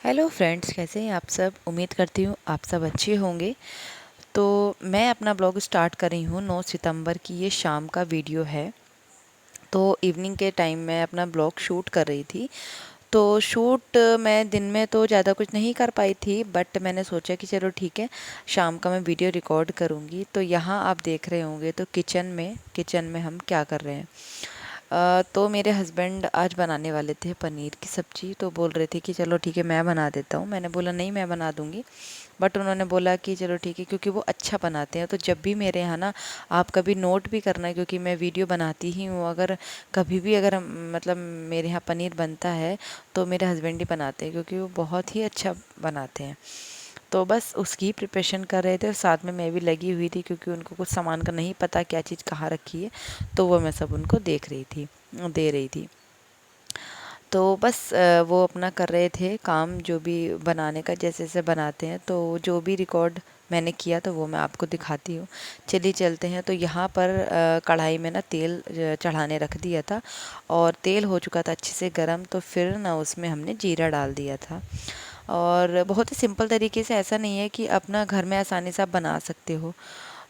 Hello friends, कैसे हैं आप सब। उम्मीद करती हूँ आप सब अच्छे होंगे। तो मैं अपना ब्लॉग स्टार्ट कर रही हूँ 9 सितंबर की। ये शाम का वीडियो है। तो इवनिंग के टाइम मैं अपना ब्लॉग शूट कर रही थी। तो शूट मैं दिन में तो ज़्यादा कुछ नहीं कर पाई थी, बट मैंने सोचा कि चलो ठीक है, शाम का मैं वीडियो रिकॉर्ड करूँगी। तो यहाँ आप देख रहे होंगे तो किचन में हम क्या कर रहे हैं। तो मेरे हस्बैंड आज बनाने वाले थे पनीर की सब्ज़ी। तो बोल रहे थे कि चलो ठीक है मैं बना देता हूँ। मैंने बोला नहीं, मैं बना दूँगी। बट उन्होंने बोला कि चलो ठीक है, क्योंकि वो अच्छा बनाते हैं। तो जब भी मेरे यहाँ ना, आप कभी नोट भी करना, क्योंकि मैं वीडियो बनाती ही हूँ। अगर कभी भी अगर मतलब मेरे यहाँ पनीर बनता है तो मेरे हस्बैंड ही बनाते हैं, क्योंकि वो बहुत ही अच्छा बनाते हैं। तो बस उसकी प्रिपरेशन कर रहे थे और साथ में मैं भी लगी हुई थी, क्योंकि उनको कुछ सामान का नहीं पता क्या चीज़ कहाँ रखी है। तो वो मैं सब उनको दे रही थी। तो बस वो अपना कर रहे थे काम, जो भी बनाने का जैसे जैसे बनाते हैं। तो जो भी रिकॉर्ड मैंने किया तो वो मैं आपको दिखाती हूँ। चलिए चलते हैं। तो यहाँ पर कढ़ाई में ना तेल चढ़ाने रख दिया था, और तेल हो चुका था अच्छे से गरम। तो फिर ना उसमें हमने जीरा डाल दिया था। और बहुत ही सिंपल तरीके से, ऐसा नहीं है कि अपना घर में आसानी से आप बना सकते हो।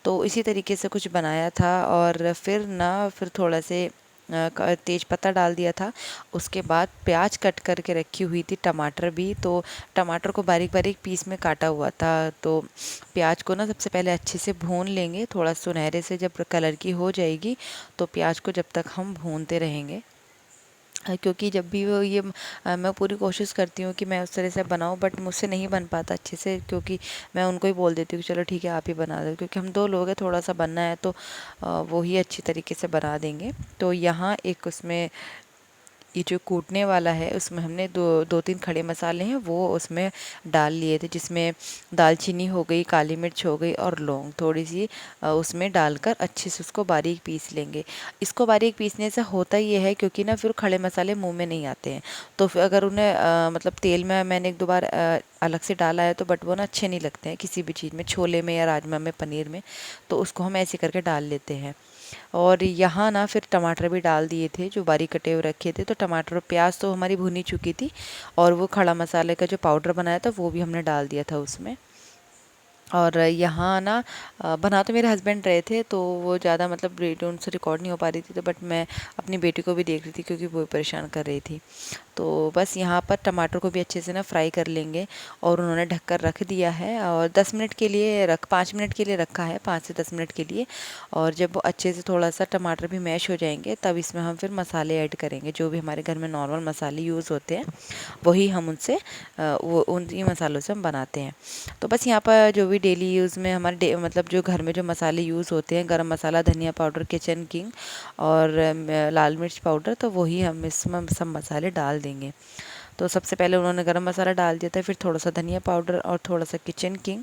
तो इसी तरीके से कुछ बनाया था। और फिर थोड़ा से तेज पत्ता डाल दिया था। उसके बाद प्याज कट करके रखी हुई थी, टमाटर भी। तो टमाटर को बारीक बारीक पीस में काटा हुआ था। तो प्याज को ना सबसे पहले अच्छे से भून लेंगे, थोड़ा सुनहरे से जब कलर की हो जाएगी तो प्याज को जब तक हम भूनते रहेंगे। क्योंकि जब भी मैं पूरी कोशिश करती हूँ कि मैं उस तरह से बनाऊँ, बट मुझसे नहीं बन पाता अच्छे से। क्योंकि मैं उनको ही बोल देती हूँ कि चलो ठीक है आप ही बना दो, क्योंकि हम 2 लोग हैं, थोड़ा सा बनना है तो वो ही अच्छी तरीके से बना देंगे। तो यहाँ एक उसमें ये जो कूटने वाला है, उसमें हमने दो तीन खड़े मसाले हैं वो उसमें डाल लिए थे, जिसमें दालचीनी हो गई, काली मिर्च हो गई और लौंग थोड़ी सी उसमें डालकर अच्छे से उसको बारीक पीस लेंगे। इसको बारीक पीसने से होता ये है, क्योंकि ना फिर खड़े मसाले मुंह में नहीं आते हैं। तो फिर अगर उन्हें मतलब तेल में मैंने 1-2 बार अलग से डाला है तो, बट वो ना अच्छे नहीं लगते हैं किसी भी चीज़ में, छोले में या राजमा में, पनीर में। तो उसको हम ऐसे करके डाल लेते हैं। और यहाँ ना फिर टमाटर भी डाल दिए थे जो बारीक कटे हुए रखे थे। तो टमाटर और प्याज तो हमारी भुनी चुकी थी, और वो खड़ा मसाले का जो पाउडर बनाया था वो भी हमने डाल दिया था उसमें। और यहाँ ना बना तो मेरे हस्बैंड रहे थे, तो वो ज़्यादा मतलब वीडियो उनसे रिकॉर्ड नहीं हो पा रही थी। तो बट मैं अपनी बेटी को भी देख रही थी, क्योंकि वो परेशान कर रही थी। तो बस यहाँ पर टमाटर को भी अच्छे से ना फ्राई कर लेंगे। और उन्होंने ढककर रख दिया है, और 10 मिनट के लिए 5 मिनट के लिए रखा है, 5 से 10 मिनट के लिए। और जब वो अच्छे से थोड़ा सा टमाटर भी मैश हो जाएंगे, तब इसमें हम फिर मसाले ऐड करेंगे, जो भी हमारे घर में नॉर्मल मसाले यूज़ होते हैं वही हम वो उन्हीं मसालों से हम बनाते हैं। तो बस यहाँ पर जो भी डेली यूज़ में मतलब जो घर में जो मसाले यूज़ होते हैं, गरम मसाला, धनिया पाउडर, किचन किंग और लाल मिर्च पाउडर, तो वही हम इसमें सब मसाले डाल देंगे। तो सबसे पहले उन्होंने गरम मसाला डाल दिया था, फिर थोड़ा सा धनिया पाउडर और थोड़ा सा किचन किंग,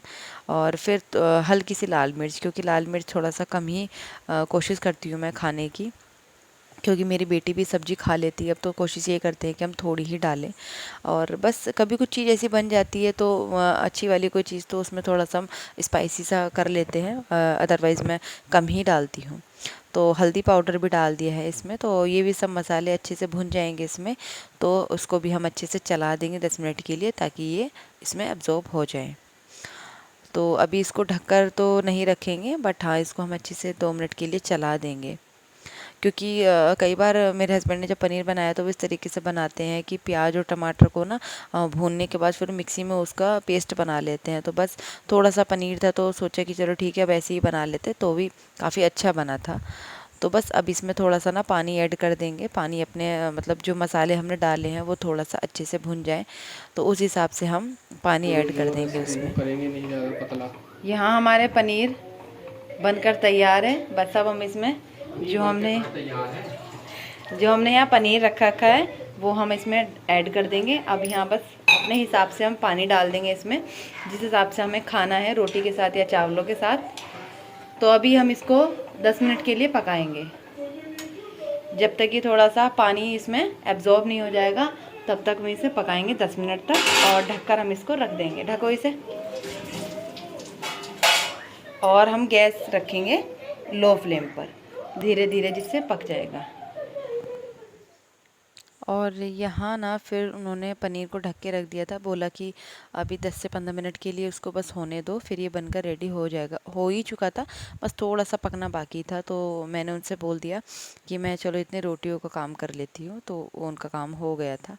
और फिर हल्की सी लाल मिर्च, क्योंकि लाल मिर्च थोड़ा सा कम ही कोशिश करती हूँ मैं खाने की, क्योंकि मेरी बेटी भी सब्ज़ी खा लेती है। अब तो कोशिश ये करते हैं कि हम थोड़ी ही डालें। और बस कभी कुछ चीज़ ऐसी बन जाती है तो अच्छी वाली कोई चीज़, तो उसमें थोड़ा सा हम स्पाइसी सा कर लेते हैं। अदरवाइज़ मैं कम ही डालती हूँ। तो हल्दी पाउडर भी डाल दिया है इसमें। तो ये भी सब मसाले अच्छे से भुन जाएंगे इसमें। तो उसको भी हम अच्छे से चला देंगे 10 मिनट के लिए, ताकि ये इसमें एब्ज़ॉर्ब हो जाए। तो अभी इसको ढककर तो नहीं रखेंगे, बट हाँ इसको हम अच्छे से 2 मिनट के लिए चला देंगे। क्योंकि कई बार मेरे हस्बैंड ने जब पनीर बनाया तो वो इस तरीके से बनाते हैं कि प्याज और टमाटर को ना भूनने के बाद फिर मिक्सी में उसका पेस्ट बना लेते हैं। तो बस थोड़ा सा पनीर था तो सोचा कि चलो ठीक है वैसे ही बना लेते, तो भी काफ़ी अच्छा बना था। तो बस अब इसमें थोड़ा सा ना पानी ऐड कर देंगे। पानी अपने मतलब जो मसाले हमने डाले हैं वो थोड़ा सा अच्छे से भुन जाए, तो उस हिसाब से हम पानी ऐड कर देंगे उसमें। करेंगे नहीं ज़्यादा पतला। यहाँ हमारे पनीर बनकर तैयार है। बस अब हम इसमें जो हमने तैयार है। यहाँ पनीर रखा है वो हम इसमें ऐड कर देंगे। अब यहाँ बस अपने हिसाब से हम पानी डाल देंगे इसमें, जिस हिसाब से हमें खाना है, रोटी के साथ या चावलों के साथ। तो अभी हम इसको 10 मिनट के लिए पकाएंगे, जब तक कि थोड़ा सा पानी इसमें एब्जॉर्ब नहीं हो जाएगा, तब तक हम इसे पकाएंगे 10 मिनट तक। और ढककर हम इसको रख देंगे। ढको इसे। और हम गैस रखेंगे लो फ्लेम पर, धीरे धीरे, जिससे पक जाएगा। और यहाँ ना फिर उन्होंने पनीर को ढक के रख दिया था, बोला कि अभी 10 से 15 मिनट के लिए उसको बस होने दो, फिर ये बनकर रेडी हो जाएगा। हो ही चुका था, बस थोड़ा सा पकना बाकी था। तो मैंने उनसे बोल दिया कि मैं चलो इतने रोटियों का काम कर लेती हूँ, तो वो उनका काम हो गया था।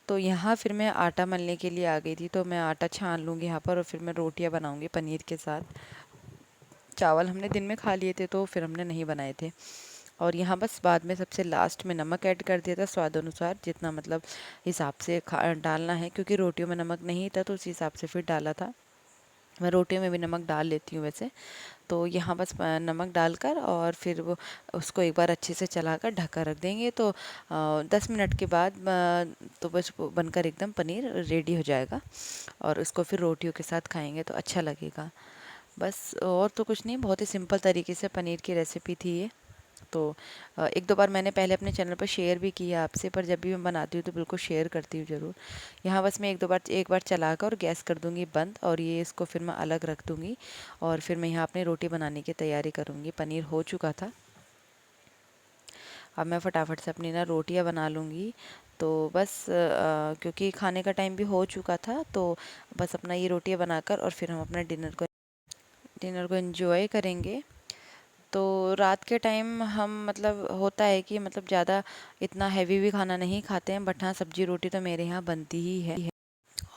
तो यहाँ फिर मैं आटा मलने के लिए आ गई थी, तो मैं आटा छान लूँगी यहाँ पर और फिर मैं रोटियाँ बनाऊँगी पनीर के साथ। चावल हमने दिन में खा लिए थे, तो फिर हमने नहीं बनाए थे। और यहाँ बस बाद में सबसे लास्ट में नमक ऐड कर दिया था स्वाद अनुसार, जितना मतलब हिसाब से डालना है, क्योंकि रोटियों में नमक नहीं था तो उसी हिसाब से फिर डाला था। मैं रोटियों में भी नमक डाल लेती हूँ वैसे। तो यहाँ बस नमक डालकर और फिर वो उसको एक बार अच्छे से चलाकर ढका रख देंगे। तो 10 मिनट के बाद तो बस वो बनकर एकदम पनीर रेडी हो जाएगा, और उसको फिर रोटियों के साथ खाएंगे तो अच्छा लगेगा। बस और तो कुछ नहीं, बहुत ही सिंपल तरीके से पनीर की रेसिपी थी ये। तो एक दो बार मैंने पहले अपने चैनल पर शेयर भी किया आपसे, पर जब भी मैं बनाती हूँ तो बिल्कुल शेयर करती हूँ ज़रूर। यहाँ बस मैं एक बार चलाकर और गैस कर दूँगी बंद, और ये इसको फिर मैं अलग रख दूँगी। और फिर मैं यहाँ अपनी रोटी बनाने की तैयारी करूँगी। पनीर हो चुका था, अब मैं फटाफट से अपनी ना रोटियाँ बना लूँगी। तो बस क्योंकि खाने का टाइम भी हो चुका था, तो बस अपना ये रोटियाँ बनाकर और फिर हम अपना डिनर को एंजॉय करेंगे। तो रात के टाइम हम मतलब होता है कि मतलब ज़्यादा इतना हैवी भी खाना नहीं खाते हैं, बट हाँ सब्जी रोटी तो मेरे यहाँ बनती ही है।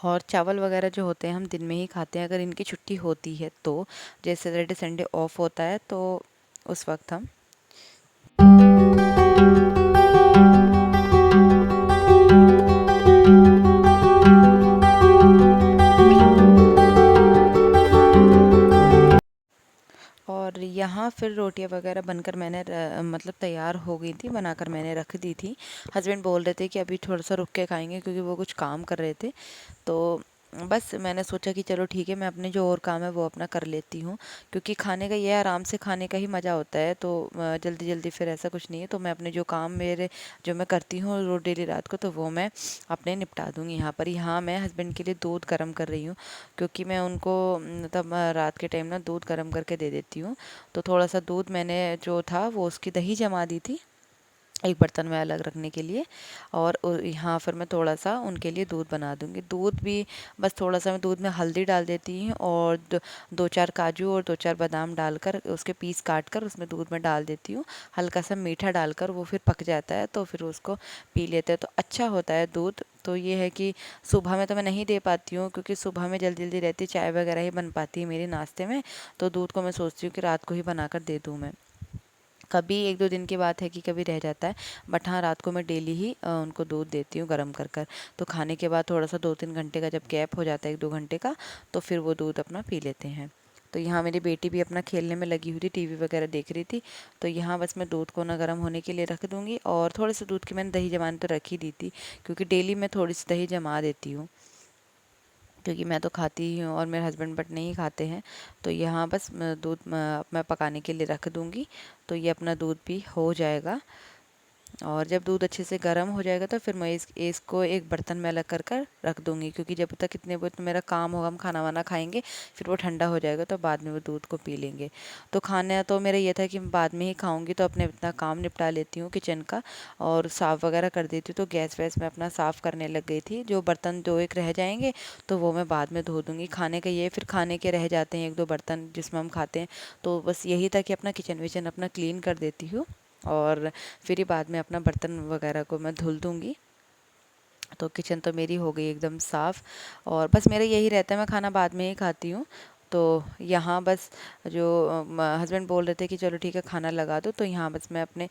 और चावल वगैरह जो होते हैं हम दिन में ही खाते हैं, अगर इनकी छुट्टी होती है तो। जैसे सैटरडे संडे ऑफ होता है तो उस वक्त हम। और यहाँ फिर रोटियाँ वगैरह बनकर मैंने मतलब तैयार हो गई थी, बनाकर मैंने रख दी थी। हस्बैंड बोल रहे थे कि अभी थोड़ा सा रुक के खाएंगे, क्योंकि वो कुछ काम कर रहे थे। तो बस मैंने सोचा कि चलो ठीक है, मैं अपने जो और काम है वो अपना कर लेती हूँ, क्योंकि खाने का ये आराम से खाने का ही मज़ा होता है। तो जल्दी जल्दी फिर ऐसा कुछ नहीं है, तो मैं अपने जो काम मेरे जो मैं करती हूँ रोज़ डेली रात को, तो वो मैं अपने निपटा दूँगी। यहाँ मैं हस्बैंड के लिए दूध गर्म कर रही हूँ, क्योंकि मैं उनको मतलब रात के टाइम ना दूध गर्म करके दे देती हूँ। तो थोड़ा सा दूध मैंने जो था वो उसकी दही जमा दी थी एक बर्तन में अलग रखने के लिए। और यहाँ फिर मैं थोड़ा सा उनके लिए दूध बना दूँगी। दूध भी बस थोड़ा सा मैं दूध में हल्दी डाल देती हूँ, और दो चार काजू और दो चार बादाम डालकर उसके पीस काट कर उसमें दूध में डाल देती हूँ। हल्का सा मीठा डालकर वो फिर पक जाता है, तो फिर उसको पी लेते हैं, तो अच्छा होता है दूध। तो ये है कि सुबह में तो मैं नहीं दे पाती हूँ, क्योंकि सुबह में जल्दी जल्दी रहती, चाय वगैरह ही बन पाती है मेरे नाश्ते में। तो दूध को मैं सोचती हूँ कि रात को ही बनाकर दे दूँ मैं। कभी एक दो दिन की बात है कि कभी रह जाता है, बट हाँ रात को मैं डेली ही उनको दूध देती हूँ गर्म कर कर। तो खाने के बाद थोड़ा सा 2-3 घंटे का जब गैप हो जाता है, 1-2 घंटे का, तो फिर वो दूध अपना पी लेते हैं। तो यहाँ मेरी बेटी भी अपना खेलने में लगी हुई थी, टीवी वगैरह देख रही थी। तो यहाँ बस मैं दूध को ना गर्म होने के लिए रख दूँगी, और थोड़े से दूध की मैंने दही जमाने तो रख ही दी थी, क्योंकि डेली मैं थोड़ी सी दही जमा देती हूँ, क्योंकि मैं तो खाती ही हूँ और मेरे हस्बैंड बट नहीं खाते हैं। तो यहाँ बस दूध मैं पकाने के लिए रख दूँगी, तो ये अपना दूध भी हो जाएगा। और जब दूध अच्छे से गर्म हो जाएगा तो फिर मैं इसको एक बर्तन में अलग कर कर रख दूँगी, क्योंकि जब तक इतने बहुत मेरा काम होगा, हम खाना वाना खाएंगे, फिर वो ठंडा हो जाएगा, तो बाद में वो दूध को पी लेंगे। तो खाना तो मेरा ये था कि मैं बाद में ही खाऊंगी, तो अपने इतना काम निपटा लेती हूँ किचन का, और साफ़ वगैरह कर देती हूँ। तो गैस वैस मैं अपना साफ़ करने लग गई थी। जो बर्तन दो एक रह जाएंगे तो वो मैं बाद में धो दूँगी। खाने का ये फिर खाने के रह जाते हैं एक दो बर्तन जिसमें हम खाते हैं, तो बस यही था कि अपना किचन विचन अपना क्लीन कर देती हूँ, और फिर ही बाद में अपना बर्तन वगैरह को मैं धुल दूँगी। तो किचन तो मेरी हो गई एकदम साफ़। और बस मेरा यही रहता है, मैं खाना बाद में ही खाती हूँ। तो यहाँ बस जो हस्बैंड बोल रहे थे कि चलो ठीक है खाना लगा दो, तो यहाँ बस मैं अपने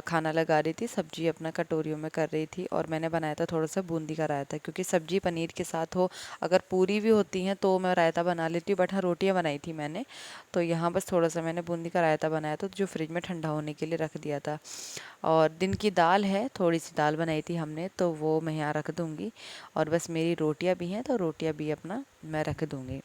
खाना लगा रही थी, सब्जी अपना कटोरियों में कर रही थी। और मैंने बनाया था थोड़ा सा बूंदी का रायता, क्योंकि सब्जी पनीर के साथ हो, अगर पूरी भी होती हैं तो मैं रायता बना लेती हूँ, बट हाँ रोटियाँ बनाई थी मैंने। तो यहाँ बस थोड़ा सा मैंने बूंदी का रायता बनाया था, जो फ्रिज में ठंडा होने के लिए रख दिया था। और दिन की दाल है, थोड़ी सी दाल बनाई थी हमने, तो वो मैं यहाँ रख दूँगी। और बस मेरी रोटियाँ भी हैं, तो रोटियाँ भी अपना मैं रख दूँगी।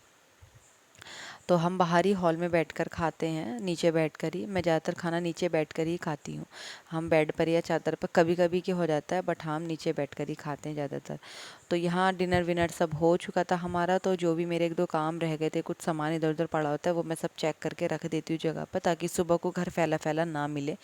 तो हम बाहरी हॉल में बैठकर खाते हैं, नीचे बैठकर ही। मैं ज़्यादातर खाना नीचे बैठकर ही खाती हूँ। हम बेड पर या चादर पर कभी कभी के हो जाता है, बट हम नीचे बैठकर ही खाते हैं ज़्यादातर। तो यहाँ डिनर विनर सब हो चुका था हमारा। तो जो भी मेरे एक दो काम रह गए थे, कुछ सामान इधर उधर पड़ा होता है, वो मैं सब चेक करके रख देती हूँ जगह पर, ताकि सुबह को घर फैला फैला ना मिले।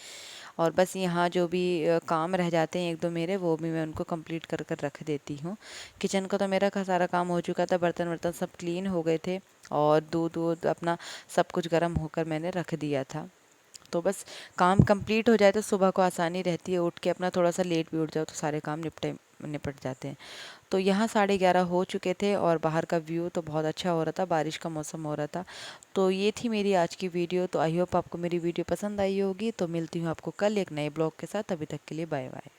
और बस यहाँ जो भी काम रह जाते हैं एक दो मेरे, वो भी मैं उनको कंप्लीट कर कर रख देती हूँ। किचन का तो मेरा सारा काम हो चुका था, बर्तन वर्तन सब क्लीन हो गए थे और दूध वूध अपना सब कुछ गर्म होकर मैंने रख दिया था। तो बस काम कंप्लीट हो जाए तो सुबह को आसानी रहती है, उठ के अपना थोड़ा सा लेट भी उठ जाओ तो सारे काम निपट जाते हैं। तो यहाँ 11:30 हो चुके थे और बाहर का व्यू तो बहुत अच्छा हो रहा था, बारिश का मौसम हो रहा था। तो ये थी मेरी आज की वीडियो। तो आई होप आपको मेरी वीडियो पसंद आई होगी। तो मिलती हूँ आपको कल एक नए ब्लॉग के साथ। अभी तक के लिए बाय बाय।